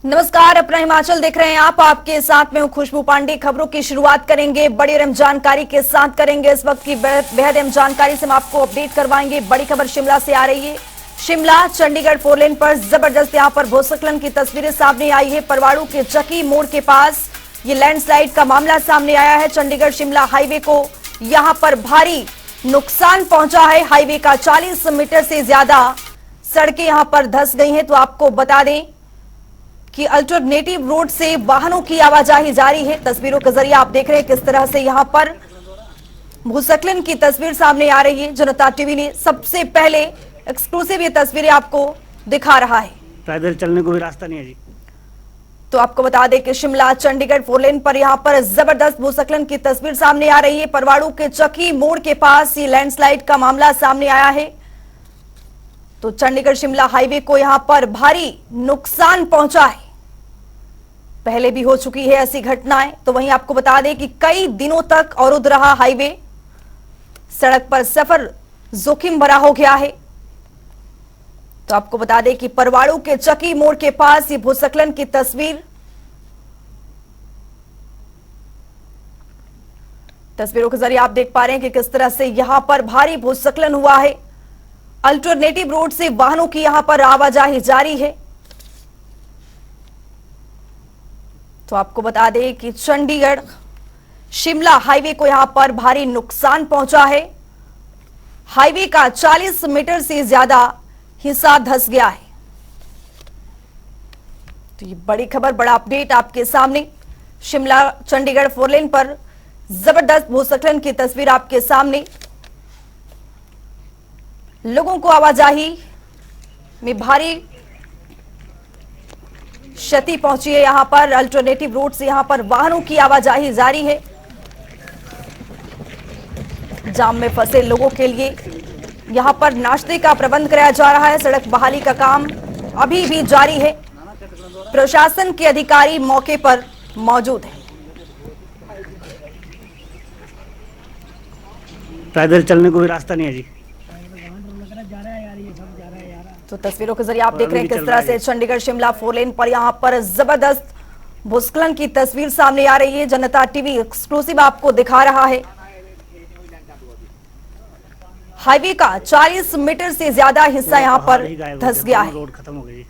नमस्कार, अपना हिमाचल देख रहे हैं आप। आपके साथ में हूं खुशबू पांडे। खबरों की शुरुआत करेंगे बड़ी अहम जानकारी के साथ करेंगे। इस वक्त की बेहद अहम जानकारी से हम आपको अपडेट करवाएंगे। बड़ी खबर शिमला से आ रही है। शिमला चंडीगढ़ 4 लेन पर जबरदस्त यहां पर भूस्खलन की तस्वीरें सामने आई है। परवाणु के चकी मोड़ के पास ये लैंडस्लाइड का मामला सामने आया है। चंडीगढ़ शिमला हाईवे को यहां पर भारी नुकसान पहुंचा है। हाईवे का 40 मीटर से ज्यादा सड़कें यहां पर धंस गई हैं। तो आपको बता दें कि अल्टरनेटिव रोड से वाहनों की आवाजाही जारी है। तस्वीरों के जरिए आप देख रहे हैं किस तरह से यहां पर भूस्खलन की तस्वीर सामने आ रही है। जनता टीवी ने सबसे पहले एक्सक्लूसिव ये तस्वीरें आपको दिखा रहा है। पैदल चलने को भी रास्ता नहीं है जी। तो आपको बता दें कि शिमला चंडीगढ़ 4 लेन पर यहां पर जबरदस्त भूस्खलन की तस्वीर सामने आ रही है। परवाणु के चकी मोड़ के पास ये लैंडस्लाइड का मामला सामने आया है। तो चंडीगढ़ शिमला हाईवे को यहां पर भारी नुकसान पहुंचा है। पहले भी हो चुकी है ऐसी घटनाएं। तो वहीं आपको बता दें कि कई दिनों तक अवरुद्ध रहा हाईवे। सड़क पर सफर जोखिम भरा हो गया है। तो आपको बता दें कि परवाणु के चकी मोड़ के पास ये भूस्खलन की तस्वीरों के जरिए आप देख पा रहे हैं कि किस तरह से यहां पर भारी भूस्खलन हुआ है। अल्टरनेटिव रोड से वाहनों की यहां पर आवाजाही जारी है। तो आपको बता दें कि चंडीगढ़ शिमला हाईवे को यहां पर भारी नुकसान पहुंचा है। हाईवे का 40 मीटर से ज्यादा हिस्सा धंस गया है। तो ये बड़ी खबर, बड़ा अपडेट आपके सामने। शिमला चंडीगढ़ 4 लेन पर जबरदस्त भूस्खलन की तस्वीर आपके सामने। लोगों को आवाजाही में भारी क्षति पहुंची है। यहां पर अल्टरनेटिव रोड से यहां पर वाहनों की आवाजाही जारी है। जाम में फंसे लोगों के लिए यहां पर नाश्ते का प्रबंध कराया जा रहा है। सड़क बहाली का काम अभी भी जारी है। प्रशासन के अधिकारी मौके पर मौजूद हैं। पैदल चलने को भी रास्ता नहीं है जी। तो तस्वीरों के जरिए आप देख रहे हैं किस तरह से चंडीगढ़ शिमला 4 लेन पर यहां पर जबरदस्त भूस्खलन की तस्वीर सामने आ रही है। जनता टीवी एक्सक्लूसिव आपको दिखा रहा है। हाईवे का 40 मीटर से ज्यादा हिस्सा यहां पर धंस गया है। रोड खत्म हो गई।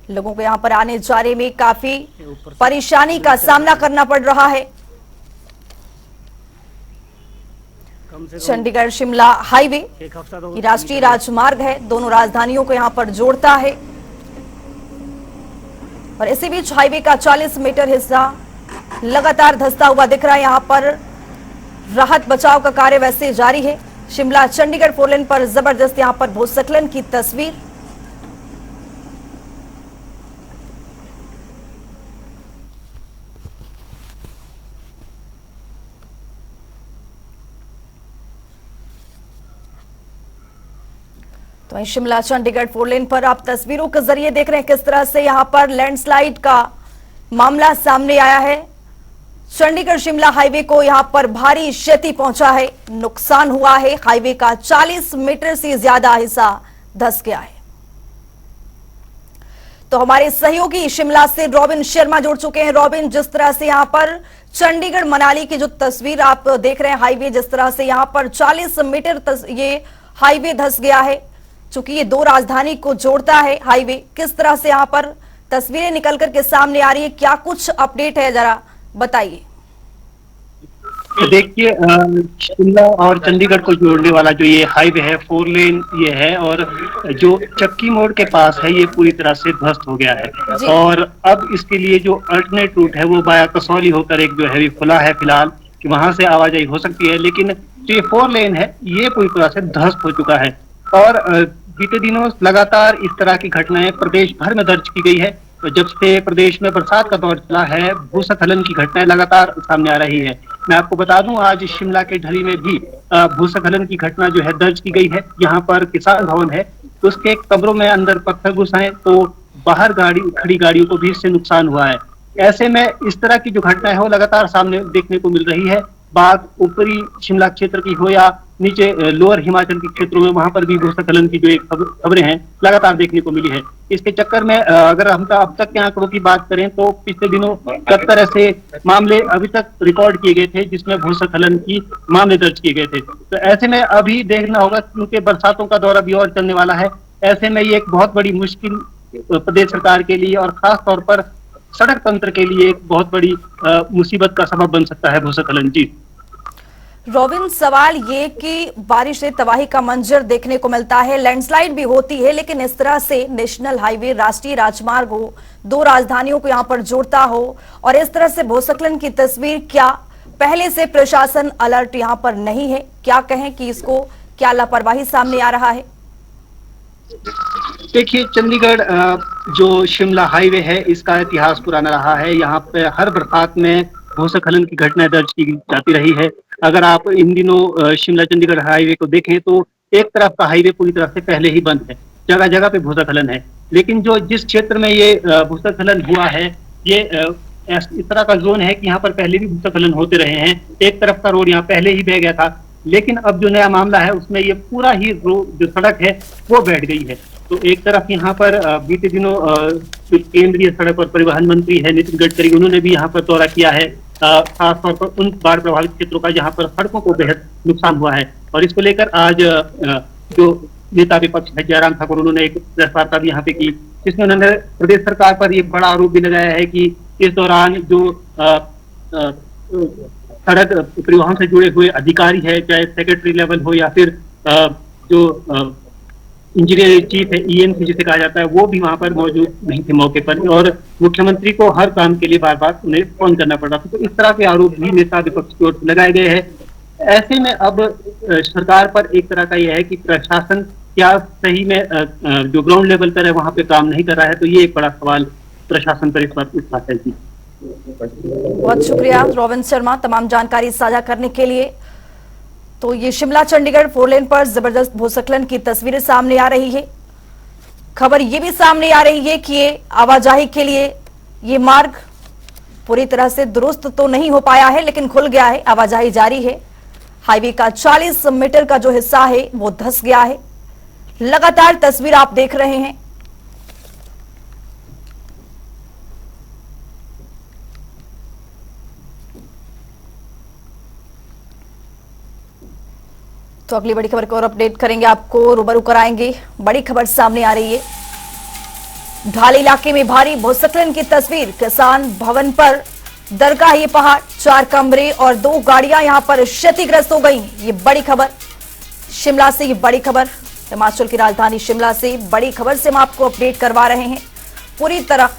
लोगों को यहां पर आने जाने में काफी परेशानी का सामना करना पड़ रहा है। चंडीगढ़ शिमला हाईवे ये राष्ट्रीय राजमार्ग है, दोनों राजधानियों को यहां पर जोड़ता है। और इसी बीच हाईवे का 40 मीटर हिस्सा लगातार धंसता हुआ दिख रहा है। यहां पर राहत बचाव का कार्य वैसे जारी है। शिमला चंडीगढ़ 4 लेन पर जबरदस्त यहां पर भूस्खलन की तस्वीर। तो वहीं शिमला चंडीगढ़ 4 लेन पर आप तस्वीरों के जरिए देख रहे हैं किस तरह से यहां पर लैंडस्लाइड का मामला सामने आया है। चंडीगढ़ शिमला हाईवे को यहां पर भारी क्षति पहुंचा है, नुकसान हुआ है। हाईवे का 40 मीटर से ज्यादा हिस्सा धंस गया है। तो हमारे सहयोगी शिमला से रॉबिन शर्मा जुड़ चुके हैं। रॉबिन, जिस तरह से यहां पर चंडीगढ़ मनाली की जो तस्वीर आप देख रहे हैं, हाईवे जिस तरह से यहां पर 40 मीटर ये हाईवे धंस गया है, चूंकि ये दो राजधानी को जोड़ता है हाईवे, किस तरह से यहां पर तस्वीरें निकल करके सामने आ रही है, क्या कुछ अपडेट है, जरा बताइए। देखिए, शिमला और चंडीगढ़ को जोड़ने वाला जो ये हाईवे है 4 लेन ये है, और जो चक्की मोड़ के पास है ये पूरी तरह से ध्वस्त हो गया है। और अब इसके लिए जो अल्टरनेट रूट है वो बाया कसौली होकर एक जो है खुला है फिलहाल, कि वहां से आवाजाही हो सकती है। लेकिन जो ये 4 लेन है ये पूरी तरह से ध्वस्त हो चुका है। और बीते दिनों लगातार इस तरह की घटनाएं प्रदेश भर में दर्ज की गई है। तो जब से प्रदेश में बरसात का दौर चला है, भूस्खलन की घटनाएं लगातार सामने आ रही है। मैं आपको बता दूं, आज शिमला के ढली में भी भूस्खलन की घटना जो है दर्ज की गई है। यहाँ पर किसान भवन है, तो उसके कमरों में अंदर पत्थर घुस आए, तो बाहर खड़ी गाड़ियों को भी इससे नुकसान हुआ है। ऐसे में इस तरह की जो घटना है वो लगातार सामने देखने को मिल रही है। बात ऊपरी शिमला क्षेत्र की हो या नीचे लोअर हिमाचल के क्षेत्रों में वहां पर भी भूस्खलन की जो एक खबरें हैं लगातार देखने को मिली है। इसके चक्कर में अगर हम अब तक के आंकड़ों की बात करें तो पिछले दिनों 70 ऐसे मामले अभी तक रिकॉर्ड किए गए थे जिसमें भूस्खलन की मामले दर्ज किए गए थे। तो ऐसे में अभी देखना होगा क्योंकि बरसातों का दौर अभी और चलने वाला है। ऐसे में ये एक बहुत बड़ी मुश्किल प्रदेश सरकार के लिए और खास तौर पर सड़क तंत्र के लिए एक बहुत बड़ी मुसीबत का सबब बन सकता है भूस्खलन। जी रोबिन, सवाल ये कि बारिश से तबाही का मंजर देखने को मिलता है, लैंडस्लाइड भी होती है, लेकिन इस तरह से नेशनल हाईवे, राष्ट्रीय राजमार्ग हो, दो राजधानियों को यहां पर जोड़ता हो और इस तरह से भूस्खलन की तस्वीर, क्या पहले से प्रशासन अलर्ट यहां पर नहीं है? क्या कहें कि इसको क्या लापरवाही सामने आ रहा है? देखिए, चंडीगढ़ जो शिमला हाईवे है इसका इतिहास पुराना रहा है। यहाँ पे हर बरसात में भूस्खलन की घटनाएं दर्ज की जाती रही है। अगर आप इन दिनों शिमला चंडीगढ़ हाईवे को देखें तो एक तरफ का हाईवे पूरी तरह से पहले ही बंद है, जगह जगह पे भूस्खलन है। लेकिन जो जिस क्षेत्र में ये भूस्खलन हुआ है, ये इस तरह का जोन है कि यहाँ पर पहले भी भूस्खलन होते रहे हैं। एक तरफ का रोड यहाँ पहले ही बह गया था, लेकिन अब जो नया मामला है उसमें ये पूरा ही जो सड़क है वो बैठ गई है। तो एक तरफ यहाँ पर बीते दिनों केंद्रीय सड़क और परिवहन मंत्री है नितिन गडकरी, उन्होंने भी यहाँ पर दौरा किया है, खासतौर पर उन बाढ़ प्रभावित क्षेत्रों का जहाँ पर सड़कों को बेहद नुकसान हुआ है। और इसको लेकर आज जो नेता विपक्ष है जयराम ठाकुर, उन्होंने एक प्रेस वार्ता भी यहाँ पे की, जिसमें उन्होंने प्रदेश सरकार पर ये बड़ा आरोप भी लगाया है कि इस दौरान जो सड़क परिवहन से जुड़े हुए अधिकारी है, चाहे सेक्रेटरी लेवल हो या फिर जो इंजीनियर चीफ है, ईएनसी जिसे कहा जाता है, वो भी वहां पर मौजूद नहीं थे मौके पर और मुख्यमंत्री को हर काम के लिए बार बार उन्हें फोन करना पड़ रहा था। तो इस तरह के आरोप भी नेता विपक्ष की ओर से लगाए गए हैं। ऐसे में अब सरकार पर एक तरह का यह है कि प्रशासन क्या सही में जो ग्राउंड लेवल पर है वहां पे काम नहीं कर रहा है। तो ये एक बड़ा सवाल प्रशासन पर इस वक्त उठा है। जी बहुत शुक्रिया रोबिन शर्मा तमाम जानकारी साझा करने के लिए। तो ये शिमला चंडीगढ़ 4 लेन पर जबरदस्त भूस्खलन की तस्वीरें सामने आ रही है। खबर ये भी सामने आ रही है कि ये आवाजाही के लिए ये मार्ग पूरी तरह से दुरुस्त तो नहीं हो पाया है, लेकिन खुल गया है, आवाजाही जारी है। हाईवे का 40 मीटर का जो हिस्सा है वो धंस गया है। लगातार तस्वीर आप देख रहे हैं। तो अगली बड़ी खबर को और अपडेट करेंगे, आपको रूबरू कराएंगे। बड़ी खबर सामने आ रही है, ढाल इलाके में भारी भूस्खलन की तस्वीर। किसान भवन पर दरगाह ये पहाड़, 4 कमरे और 2 गाड़ियां यहां पर क्षतिग्रस्त हो गई। ये बड़ी खबर शिमला से, ये बड़ी खबर हिमाचल की राजधानी शिमला से बड़ी खबर से हम आपको अपडेट करवा रहे हैं। पूरी तरह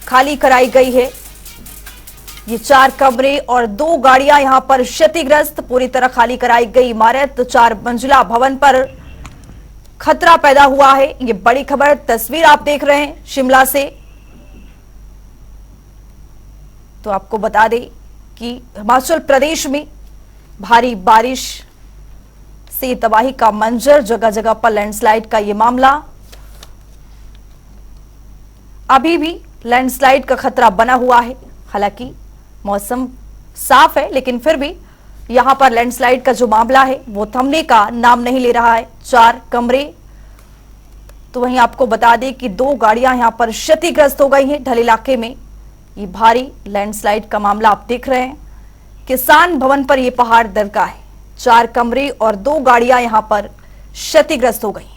खाली कराई गई है ये 4 कमरे और 2 गाड़ियां यहां पर क्षतिग्रस्त, पूरी तरह खाली कराई गई इमारत। 4 मंजिला भवन पर खतरा पैदा हुआ है। ये बड़ी खबर तस्वीर आप देख रहे हैं शिमला से। तो आपको बता दें कि हिमाचल प्रदेश में भारी बारिश से तबाही का मंजर, जगह जगह पर लैंडस्लाइड का ये मामला। अभी भी लैंडस्लाइड का खतरा बना हुआ है। हालांकि मौसम साफ है, लेकिन फिर भी यहां पर लैंडस्लाइड का जो मामला है वो थमने का नाम नहीं ले रहा है। 4 कमरे, तो वहीं आपको बता दें कि 2 गाड़ियां यहां पर क्षतिग्रस्त हो गई हैं। ढल इलाके में ये भारी लैंडस्लाइड का मामला आप देख रहे हैं। किसान भवन पर ये पहाड़ दरगाह है, 4 कमरे और 2 गाड़ियां यहां पर क्षतिग्रस्त हो गई।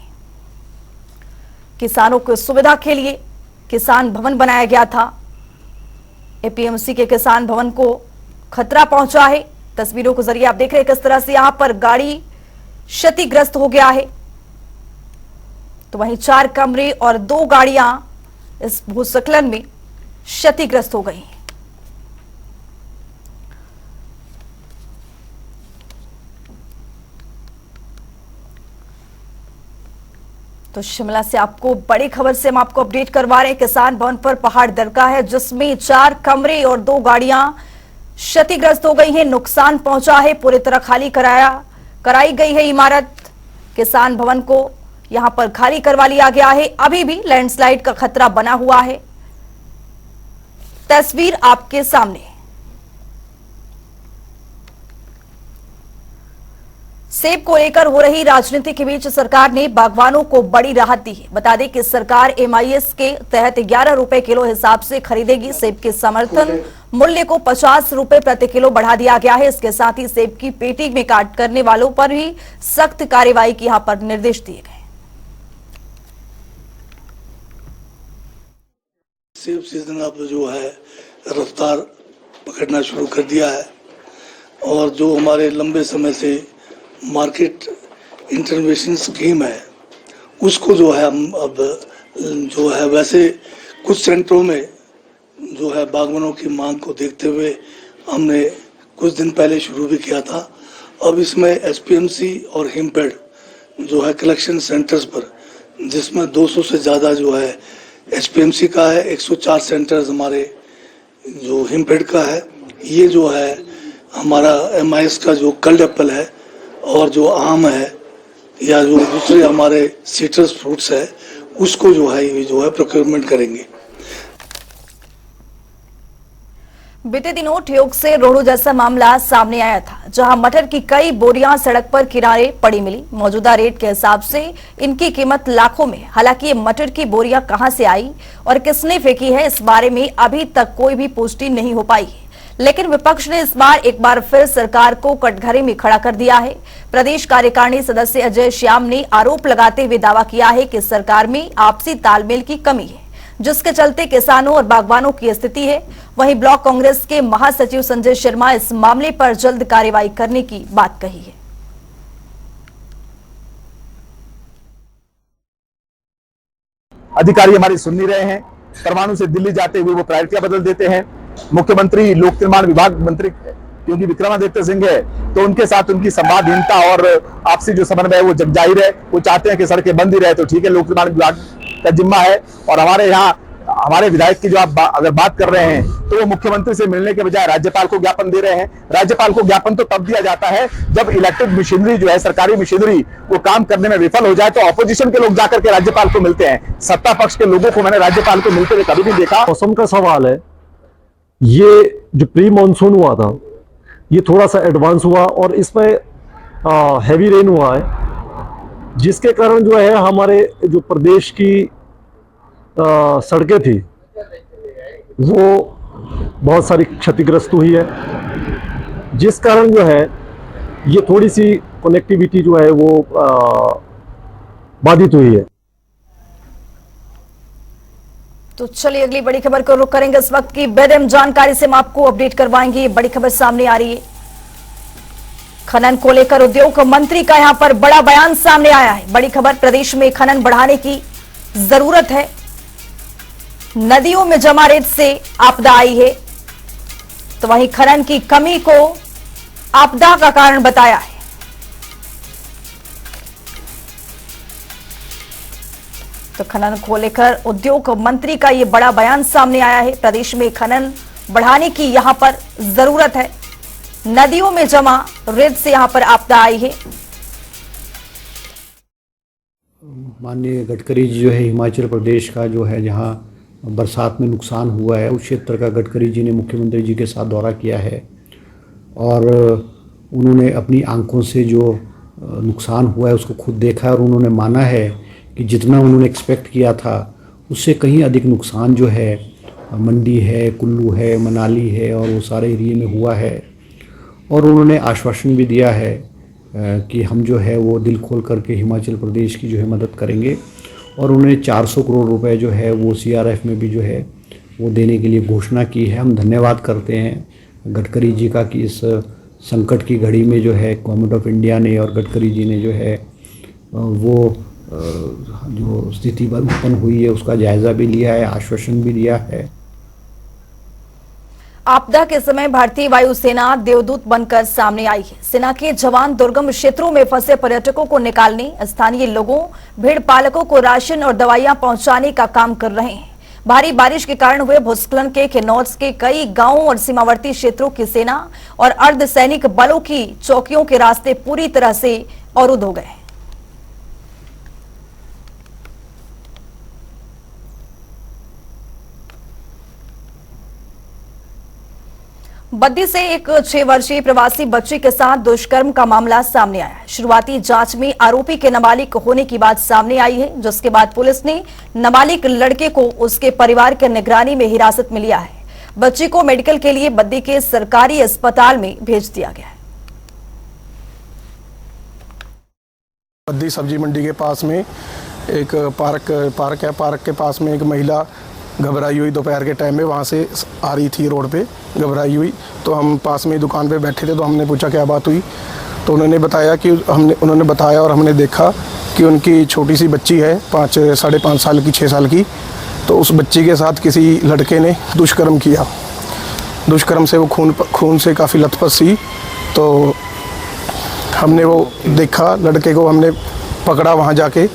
किसानों की सुविधा के लिए किसान भवन बनाया गया था। एपीएमसी के किसान भवन को खतरा पहुंचा है। तस्वीरों के जरिए आप देख रहे हैं किस तरह से यहां पर गाड़ी क्षतिग्रस्त हो गया है। तो वहीं 4 कमरे और 2 गाड़ियां इस भूस्खलन में क्षतिग्रस्त हो गई। तो शिमला से आपको बड़ी खबर से हम आपको अपडेट करवा रहे हैं। किसान भवन पर पहाड़ दरगाह है, जिसमें 4 कमरे और 2 गाड़ियां क्षतिग्रस्त हो गई हैं, नुकसान पहुंचा है। पूरी तरह खाली कराई गई है इमारत। किसान भवन को यहां पर खाली करवा लिया गया है। अभी भी लैंडस्लाइड का खतरा बना हुआ है। तस्वीर आपके सामने। सेब को लेकर हो रही राजनीति के बीच सरकार ने बागवानों को बड़ी राहत दी है। बता दें कि सरकार MIS के तहत 11 रुपए किलो हिसाब से खरीदेगी। सेब के समर्थन मूल्य को 50 रुपए प्रति किलो बढ़ा दिया गया है। इसके साथ ही सेब की पेटी में काट करने वालों पर भी सख्त कार्रवाई के यहाँ पर निर्देश दिए गए। सेब सीजन अब जो है रफ्तार पकड़ना शुरू कर दिया है और जो हमारे लंबे समय से मार्केट इंटरवेंशन स्कीम है उसको जो है हम अब जो है वैसे कुछ सेंटरों में जो है बागवानों की मांग को देखते हुए हमने कुछ दिन पहले शुरू भी किया था। अब इसमें SPMC और हिमपेड जो है कलेक्शन सेंटर्स पर, जिसमें 200 से ज़्यादा जो है SPMC का है, 104 सेंटर्स हमारे जो हिमपेड का है, ये जो है हमारा MIS का जो कल्ड एप्पल है और जो आम है या जो दूसरे हमारे सिट्रस फ्रूट्स है उसको जो है ये जो है प्रोक्योरमेंट करेंगे। बीते दिनों ठियोग से रोहड़ू जैसा मामला सामने आया था, जहां मटर की कई बोरियां सड़क पर किनारे पड़ी मिली। मौजूदा रेट के हिसाब से इनकी कीमत लाखों में। हालांकि ये मटर की बोरियां कहां से आई और किसने फेंकी है, इस बारे में अभी तक कोई भी पुष्टि नहीं हो पाई है। लेकिन विपक्ष ने इस बार एक बार फिर सरकार को कटघरे में खड़ा कर दिया है। प्रदेश कार्यकारिणी सदस्य अजय श्याम ने आरोप लगाते हुए दावा किया है कि सरकार में आपसी तालमेल की कमी है, जिसके चलते किसानों और बागवानों की स्थिति है। वहीं ब्लॉक कांग्रेस के महासचिव संजय शर्मा इस मामले पर जल्द कार्रवाई करने की बात कही है। अधिकारी हमारी सुन नहीं रहे हैं। परमाणु से दिल्ली जाते हुए वो प्रायोरिटियां बदल देते हैं। मुख्यमंत्री लोक निर्माण विभाग मंत्री क्योंकि विक्रमादित्य सिंह है तो उनके साथ उनकी संवादहीनता और आपसी जो समन्वय है वो जग जाहिर है। वो चाहते हैं कि सड़कें बंद ही रहे तो ठीक है, लोक निर्माण विभाग का जिम्मा है। और हमारे यहाँ हमारे विधायक की जो आप अगर बात कर रहे हैं तो वो मुख्यमंत्री से मिलने के बजाय राज्यपाल को ज्ञापन दे रहे हैं। राज्यपाल को ज्ञापन तो तब दिया जाता है जब इलेक्टेड मशीनरी जो है, सरकारी मशीनरी, वो काम करने में विफल हो जाए तो ऑपोजिशन के लोग जाकर के राज्यपाल को मिलते हैं। सत्ता पक्ष के लोगों को मैंने राज्यपाल को मिलते हुए कभी नहीं देखा। मौसम का सवाल है, ये जो प्री मानसून हुआ था ये थोड़ा सा एडवांस हुआ और इसमें हैवी रेन हुआ है, जिसके कारण जो है हमारे जो प्रदेश की सड़कें थी वो बहुत सारी क्षतिग्रस्त हुई है, जिस कारण जो है ये थोड़ी सी कनेक्टिविटी जो है वो बाधित हुई है। तो चलिए अगली बड़ी खबर को रुख करेंगे। इस वक्त की बेदम जानकारी से हम आपको अपडेट करवाएंगे। बड़ी खबर सामने आ रही है, खनन को लेकर उद्योग मंत्री का यहां पर बड़ा बयान सामने आया है। बड़ी खबर, प्रदेश में खनन बढ़ाने की जरूरत है। नदियों में जमा रेत से आपदा आई है, तो वहीं खनन की कमी को आपदा का कारण बताया है। तो खनन को लेकर उद्योग मंत्री का यह बड़ा बयान सामने आया है। प्रदेश में खनन बढ़ाने की यहां पर जरूरत है। नदियों में जमा रेत से यहां पर आपदा आई है। माननीय गडकरी जी जो है हिमाचल प्रदेश का जो है जहां बरसात में नुकसान हुआ है उस क्षेत्र का गडकरी जी ने मुख्यमंत्री जी के साथ दौरा किया है और उन्होंने अपनी आंखों से जो नुकसान हुआ है उसको खुद देखा है और उन्होंने माना है कि जितना उन्होंने एक्सपेक्ट किया था उससे कहीं अधिक नुकसान जो है मंडी है, कुल्लू है, मनाली है और वो सारे एरिए में हुआ है। और उन्होंने आश्वासन भी दिया है कि हम जो है वो दिल खोल करके हिमाचल प्रदेश की जो है मदद करेंगे और उन्होंने 400 करोड़ रुपए जो है वो CRF में भी जो है वो देने के लिए घोषणा की है। हम धन्यवाद करते हैं गडकरी जी का कि इस संकट की घड़ी में जो है गवर्नमेंट ऑफ इंडिया ने और गडकरी जी ने जो है वो जो स्थिति उत्पन्न हुई है उसका जायजा भी लिया है, आश्वासन भी दिया है। आपदा के समय भारतीय वायुसेना देवदूत बनकर सामने आई है। सेना के जवान दुर्गम क्षेत्रों में फंसे पर्यटकों को निकालने, स्थानीय लोगों, भेड़ पालकों को राशन और दवाइयां पहुंचाने का काम कर रहे हैं। भारी बारिश के कारण हुए भूस्खलन के किन्नौर के कई गांवों और सीमावर्ती क्षेत्रों की सेना और अर्धसैनिक बलों की चौकियों के रास्ते पूरी तरह से अवरुद्ध हो गए। बद्दी से एक 6 वर्षीय प्रवासी बच्ची के साथ दुष्कर्म का मामला सामने आया है। शुरुआती जांच में आरोपी के नाबालिग होने की बात सामने आई है, जिसके बाद पुलिस ने नाबालिग लड़के को उसके परिवार के निगरानी में हिरासत में लिया है। बच्ची को मेडिकल के लिए बद्दी के सरकारी अस्पताल में भेज दिया गया है। बद्दी सब्जी मंडी के पास में एक पार्क है। पार्क के पास में एक महिला घबराई हुई दोपहर के टाइम में वहाँ से आ रही थी रोड पे घबराई हुई। तो हम पास में दुकान पे बैठे थे, तो हमने पूछा क्या बात हुई। तो उन्होंने बताया और हमने देखा कि उनकी छोटी सी बच्ची है 5-5.5 साल की, 6 साल की। तो उस बच्ची के साथ किसी लड़के ने दुष्कर्म किया। दुष्कर्म से वो खून से काफ़ी लथपथ सी। तो हमने वो देखा, लड़के को हमने पकड़ा वहाँ जाके।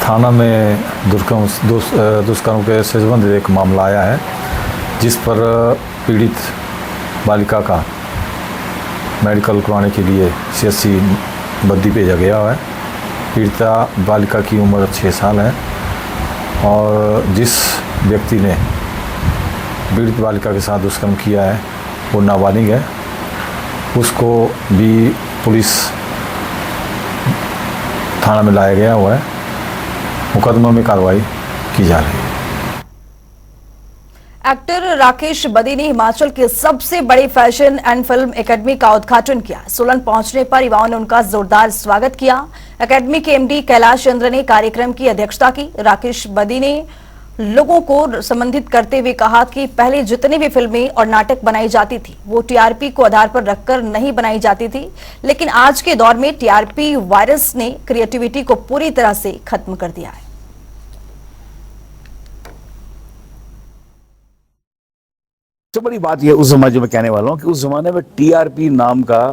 थाना में दुष्कर्म के से संबंधित एक मामला आया है, जिस पर पीड़ित बालिका का मेडिकल करवाने के लिए CHC बद्दी भेजा गया है। पीड़िता बालिका की उम्र 6 साल है और जिस व्यक्ति ने पीड़ित बालिका के साथ दुष्कर्म किया है वो नाबालिग है। उसको भी पुलिस थाना में लाया गया हुआ है। मुकदमा में कार्रवाई की जा रही है। एक्टर राकेश बद्दी ने हिमाचल के सबसे बड़ी फैशन एंड फिल्म एकेडमी का उद्घाटन किया। सोलन पहुंचने पर युवाओं ने उनका जोरदार स्वागत किया। एकेडमी के MD कैलाश चंद्र ने कार्यक्रम की अध्यक्षता की। राकेश बद्दी ने लोगों को संबंधित करते हुए कहा कि पहले जितनी भी फिल्में और नाटक बनाई जाती थी वो TRP को आधार पर रखकर नहीं बनाई जाती थी, लेकिन आज के दौर में TRP वायरस ने क्रिएटिविटी को पूरी तरह से खत्म कर दिया है। सबसे बड़ी बात यह उस जमाने में कहने वाला हूं कि उस जमाने में TRP नाम का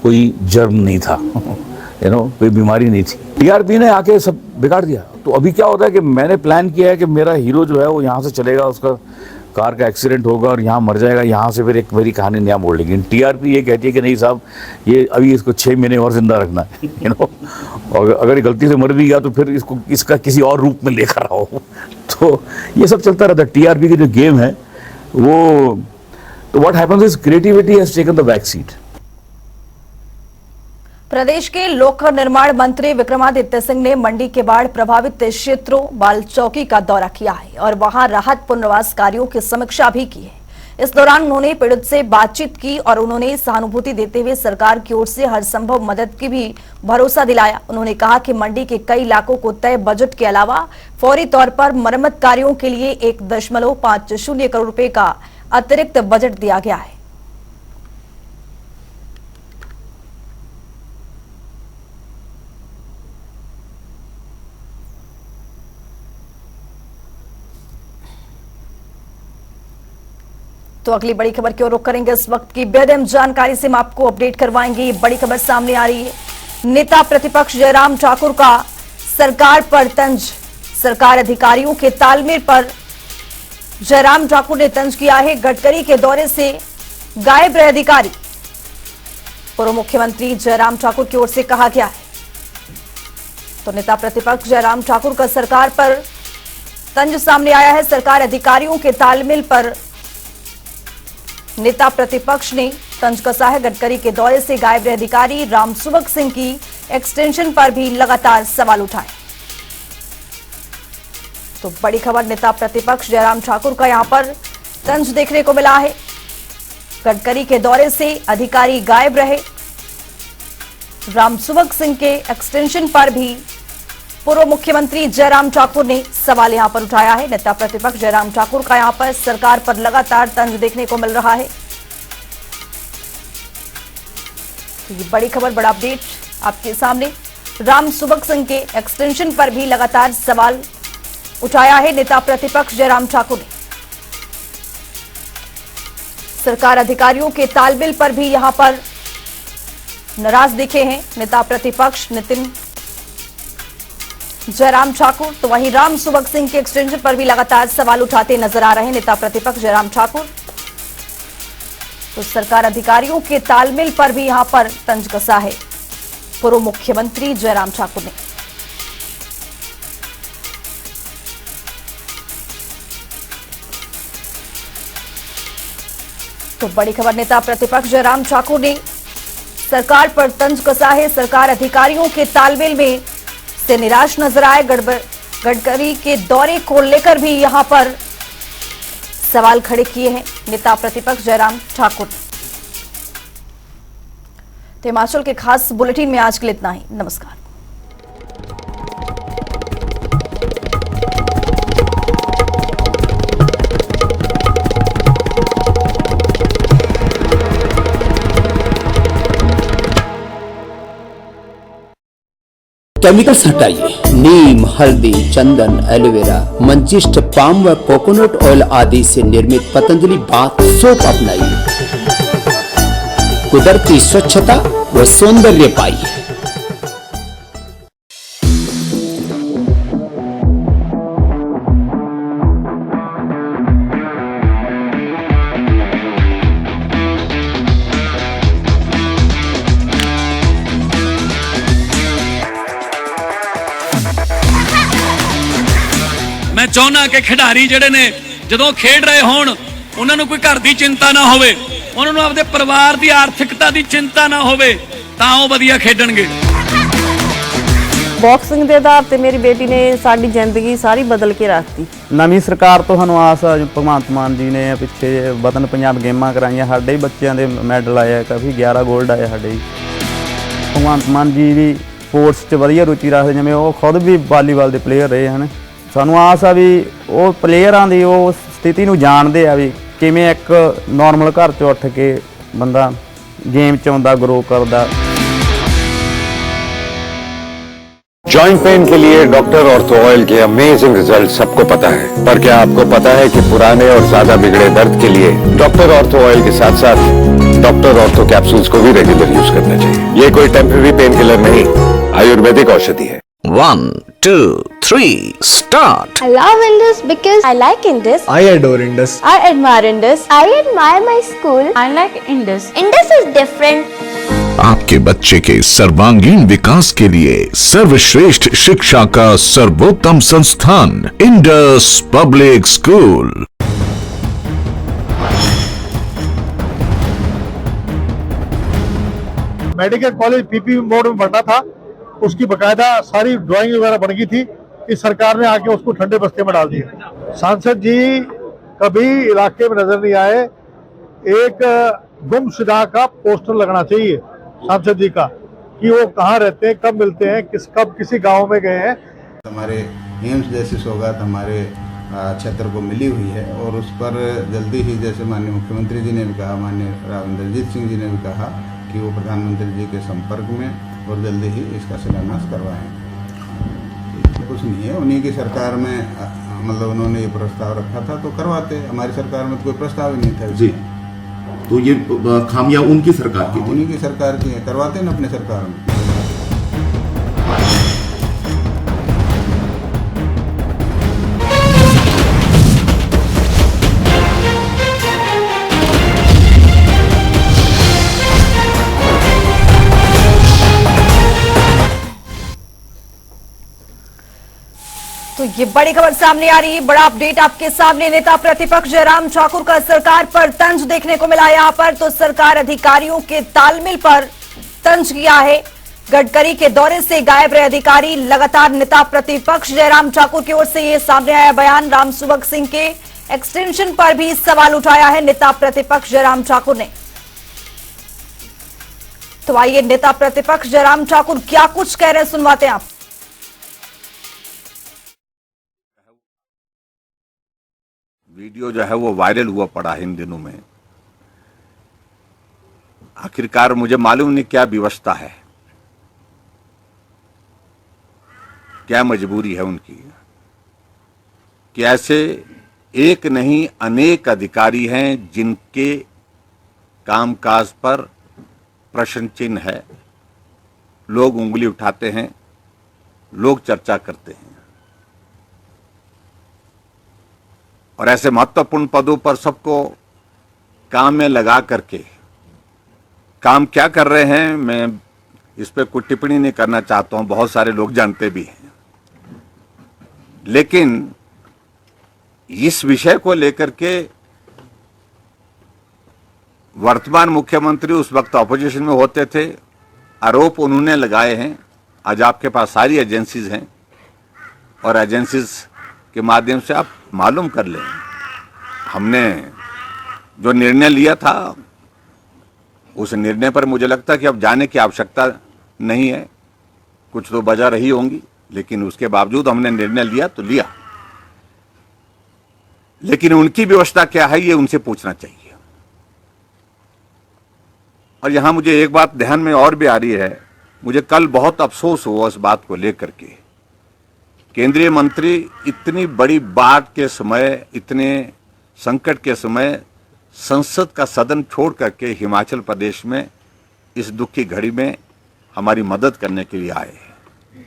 कोई जर्म नहीं था, कोई बीमारी नहीं थी। TRP ने आके सब बिगाड़ दिया। तो अभी क्या होता है कि मैंने प्लान किया है कि मेरा हीरो जो है वो यहाँ से चलेगा, उसका कार का एक्सीडेंट होगा और यहाँ मर जाएगा, यहाँ से फिर एक मेरी कहानी नया मोड़ लेगी। TRP ये कहती है कि नहीं साहब, ये अभी इसको 6 महीने और जिंदा रखना है, और अगर गलती से मर भी गया तो फिर इसका किसी और रूप में लेकर आओ। तो ये सब चलता रहता है। TRP की जो गेम है वो, तो what happens is creativity has taken the back seat. प्रदेश के लोक निर्माण मंत्री विक्रमादित्य सिंह ने मंडी के बाढ़ प्रभावित क्षेत्रों बाल चौकी का दौरा किया है और वहां राहत पुनर्वास कार्यों की समीक्षा भी की है। इस दौरान उन्होंने पीड़ित से बातचीत की और उन्होंने सहानुभूति देते हुए सरकार की ओर से हर संभव मदद की भी भरोसा दिलाया। उन्होंने कहा कि मंडी के कई इलाकों को तय बजट के अलावा फौरी तौर पर मरम्मत कार्यों के लिए 1.50 करोड़ रुपए का अतिरिक्त बजट दिया गया है। तो अगली बड़ी खबर की ओर रुख करेंगे। इस वक्त की बेहद अहम जानकारी से हम आपको अपडेट करवाएंगे। ये बड़ी खबर सामने आ रही है। नेता प्रतिपक्ष जयराम ठाकुर का सरकार पर तंज। सरकार अधिकारियों के तालमेल पर जयराम ठाकुर ने तंज किया है। गडकरी के दौरे से गायब रहे अधिकारी, पूर्व मुख्यमंत्री जयराम ठाकुर की ओर से कहा गया है। तो नेता प्रतिपक्ष जयराम ठाकुर का सरकार पर तंज सामने आया है। सरकार अधिकारियों के तालमेल पर नेता प्रतिपक्ष ने तंज कसा है। गडकरी के दौरे से गायब रहे अधिकारी रामसुभग सिंह की एक्सटेंशन पर भी लगातार सवाल उठाए। तो बड़ी खबर नेता प्रतिपक्ष जयराम ठाकुर का यहां पर तंज देखने को मिला है। गडकरी के दौरे से अधिकारी गायब रहे, रामसुभग सिंह के एक्सटेंशन पर भी पूर्व मुख्यमंत्री जयराम ठाकुर ने सवाल यहां पर उठाया है। नेता प्रतिपक्ष जयराम ठाकुर का यहां पर सरकार पर लगातार तंज देखने को मिल रहा है। तो ये बड़ी खबर, बड़ा अपडेट आपके सामने। रामसुभग सिंह के एक्सटेंशन पर भी लगातार सवाल उठाया है नेता प्रतिपक्ष जयराम ठाकुर ने। सरकार अधिकारियों के तालमेल पर भी यहां पर नाराज दिखे हैं नेता प्रतिपक्ष नितिन जयराम ठाकुर। तो वहीं रामसुभग सिंह के एक्सटेंशन पर भी लगातार सवाल उठाते नजर आ रहे हैं नेता प्रतिपक्ष जयराम ठाकुर। तो सरकार अधिकारियों के तालमेल पर भी यहां पर तंज कसा है पूर्व मुख्यमंत्री जयराम ठाकुर ने। तो बड़ी खबर, नेता प्रतिपक्ष जयराम ठाकुर ने सरकार पर तंज कसा है। सरकार अधिकारियों के तालमेल में से निराश नजर आए। गडकरी के दौरे को लेकर भी यहां पर सवाल खड़े किए हैं नेता प्रतिपक्ष जयराम ठाकुर। तो हिमाचल के खास बुलेटिन में आज के लिए इतना ही। नमस्कार। केमिकल्स हटाइए। नीम, हल्दी, चंदन, एलोवेरा, मंजिष्ट, पाम व कोकोनट ऑयल आदि से निर्मित पतंजलि बाथ सोप अपनाइए। कुदरती स्वच्छता व सौंदर्य पाइए। मैं चाहना कि खिडारी ਜਿਹੜੇ ਨੇ ਜਦੋਂ ਖੇਡ ਰਹੇ ਹੋਣ ਉਹਨਾਂ ਨੂੰ ਕੋਈ ਘਰ ਦੀ ਚਿੰਤਾ ਨਾ ਹੋਵੇ, ਉਹਨਾਂ ਨੂੰ ਆਪਣੇ ਪਰਿਵਾਰ ਦੀ ਆਰਥਿਕਤਾ ਦੀ ਚਿੰਤਾ ਨਾ ਹੋਵੇ, ਤਾਂ ਉਹ ਵਧੀਆ ਖੇਡਣਗੇ। ਬਾਕਸਿੰਗ ਦੇ ਆਧਾਰ ਤੇ ਮੇਰੀ ਬੇਟੀ ਨੇ ਸਾਡੀ ਜ਼ਿੰਦਗੀ ਸਾਰੀ ਬਦਲ ਕੇ ਰੱਖਤੀ। ਨਵੀਂ ਸਰਕਾਰ ਤੋਂ ਸਾਨੂੰ ਆਸ ਆ, ਭਗਵੰਤ ਮਾਨ ਜੀ ਨੇ ਪਿੱਛੇ ਵਤਨ ਪੰਜਾਬ ਗੇਮਾਂ ਕਰਾਈਆਂ, ਸਾਡੇ ਬੱਚਿਆਂ ਦੇ ਮੈਡਲ ਆਏ ਆ, ਕਾਫੀ 11 골ਡ ਆਏ ਸਾਡੇ। ਭਗਵੰਤ ਮਾਨ ਜੀ ਵੀ ਸਪੋਰਟਸ 'ਚ ਵਧੀਆ ਰੁਚੀ ਰੱਖਦੇ, ਜਿਵੇਂ ਉਹ ਖੁਦ ਵੀ ਵਾਲੀਬਾਲ ਦੇ ਪਲੇਅਰ ਰਹੇ ਹਨ। ਸਾਨੂੰ ਆਸ ਆ ਵੀ ਉਹ ਪਲੇਅਰਾਂ ਦੀ ਉਹ ਸਥਿਤੀ ਨੂੰ ਜਾਣਦੇ ਆ ਵੀ ਕਿਵੇਂ ਇੱਕ ਨਾਰਮਲ ਘਰ 'ਚੋਂ ਉੱਠ ਕੇ ਬੰਦਾ ਗੇਮ 'ਚ ਆਉਂਦਾ, ਗਰੋ करदा। जॉइंट पेन के लिए डॉक्टर ऑर्थो ऑयल के अमेजिंग रिजल्ट सबको पता है, पर क्या आपको पता है कि पुराने और ज्यादा बिगड़े दर्द के लिए डॉक्टर ऑर्थो ऑयल के साथ साथ डॉक्टर ऑर्थो कैप्सूल्स को भी रेगुलर यूज करना चाहिए। ये कोई टेम्परेरी पेन किलर नहीं, आयुर्वेदिक औषधि है। 1, 2, 3, start. I love Indus because I like Indus. I adore Indus. I admire Indus. I admire my school. I like Indus. Indus is different. आपके बच्चे के सर्वांगीण विकास के लिए सर्वश्रेष्ठ शिक्षा का सर्वोत्तम संस्थान Indus public school. Medical college PP mode में बनना था, उसकी बकायदा सारी ड्राइंग वगैरह बन गई थी। इस सरकार ने आके उसको ठंडे बस्ते में डाल दिया। सांसद जी कभी इलाके में नजर नहीं आए। एक गुमशुदा का पोस्टर लगना चाहिए सांसद जी का कि वो कहाँ रहते हैं, कब मिलते हैं, कब किसी गांव में गए हैं। हमारे एम्स जैसी सौगात हमारे क्षेत्र को मिली हुई है और उस पर जल्दी ही, जैसे माननीय मुख्यमंत्री जी ने भी कहा, माननीय राव इंद्रजीत सिंह जी ने भी कहा कि वो प्रधानमंत्री जी के संपर्क में और जल्दी ही इसका शिलान्यास करवाएं। कुछ नहीं है, उन्हीं की सरकार में मतलब उन्होंने ये प्रस्ताव रखा था तो करवाते। हमारी सरकार में तो कोई प्रस्ताव ही नहीं था जी। तो ये खामियां उनकी सरकार की थी। उन्हीं की सरकार की है, करवाते ना अपने सरकार में। तो ये बड़ी खबर सामने आ रही है, बड़ा अपडेट आपके सामने। नेता प्रतिपक्ष जयराम ठाकुर का सरकार पर तंज देखने को मिला। यहां पर तो सरकार अधिकारियों के तालमेल पर तंज किया है। गडकरी के दौरे से गायब रहे अधिकारी। लगातार नेता प्रतिपक्ष जयराम ठाकुर की ओर से ये सामने आया बयान। रामसुभग सिंह के एक्सटेंशन पर भी सवाल उठाया है नेता प्रतिपक्ष जयराम ठाकुर ने। तो आइए नेता प्रतिपक्ष जयराम ठाकुर क्या कुछ कह रहे हैं, सुनवाते हैं आप। वीडियो जो है वो वायरल हुआ पड़ा है इन दिनों में। आखिरकार मुझे मालूम नहीं क्या व्यवस्था है, क्या मजबूरी है उनकी कि ऐसे एक नहीं अनेक अधिकारी हैं जिनके कामकाज पर प्रश्न चिन्ह है। लोग उंगली उठाते हैं, लोग चर्चा करते हैं और ऐसे महत्वपूर्ण पदों पर सबको काम में लगा करके काम क्या कर रहे हैं मैं इस पर कोई टिप्पणी नहीं करना चाहता हूं, बहुत सारे लोग जानते भी हैं। लेकिन इस विषय को लेकर के वर्तमान मुख्यमंत्री उस वक्त ऑपोजिशन में होते थे, आरोप उन्होंने लगाए हैं। आज आपके पास सारी एजेंसीज हैं और एजेंसीज के माध्यम से आप मालूम कर लें। हमने जो निर्णय लिया था उस निर्णय पर मुझे लगता है कि अब जाने की आवश्यकता नहीं है। कुछ तो वजह रही होंगी, लेकिन उसके बावजूद हमने निर्णय लिया तो लिया। लेकिन उनकी व्यवस्था क्या है ये उनसे पूछना चाहिए। और यहां मुझे एक बात ध्यान में और भी आ रही है, मुझे कल बहुत अफसोस हुआ इस बात को लेकर के। केंद्रीय मंत्री इतनी बड़ी बाढ़ के समय, इतने संकट के समय संसद का सदन छोड़ करके हिमाचल प्रदेश में इस दुख की घड़ी में हमारी मदद करने के लिए आए हैं।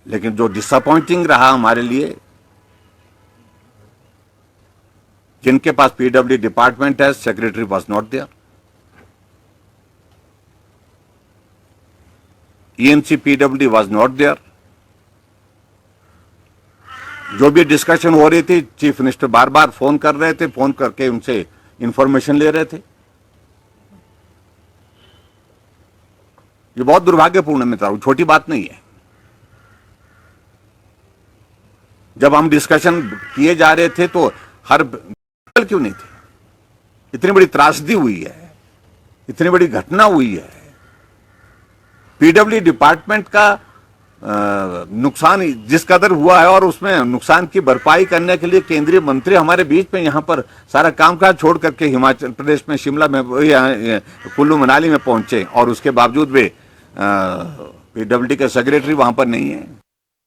लेकिन जो डिसअपॉइंटिंग रहा हमारे लिए, जिनके पास पीडब्ल्यू डिपार्टमेंट है, secretary was not there, ENC PW was not there. जो भी डिस्कशन हो रही थी, चीफ मिनिस्टर बार बार फोन कर रहे थे, फोन करके उनसे इंफॉर्मेशन ले रहे थे। ये बहुत दुर्भाग्यपूर्ण है मित्रों, छोटी बात नहीं है। जब हम डिस्कशन किए जा रहे थे तो हर क्यों नहीं थे? इतनी बड़ी त्रासदी हुई है, इतनी बड़ी घटना हुई है, पीडब्ल्यू डिपार्टमेंट का नुकसान जिस कदर हुआ है और उसमें नुकसान की भरपाई करने के लिए केंद्रीय मंत्री हमारे बीच में यहां पर सारा कामकाज छोड़ करके हिमाचल प्रदेश में शिमला में कुल्लू मनाली में पहुंचे और उसके बावजूद वे पीडब्ल्यूडी के सेक्रेटरी वहां पर नहीं है।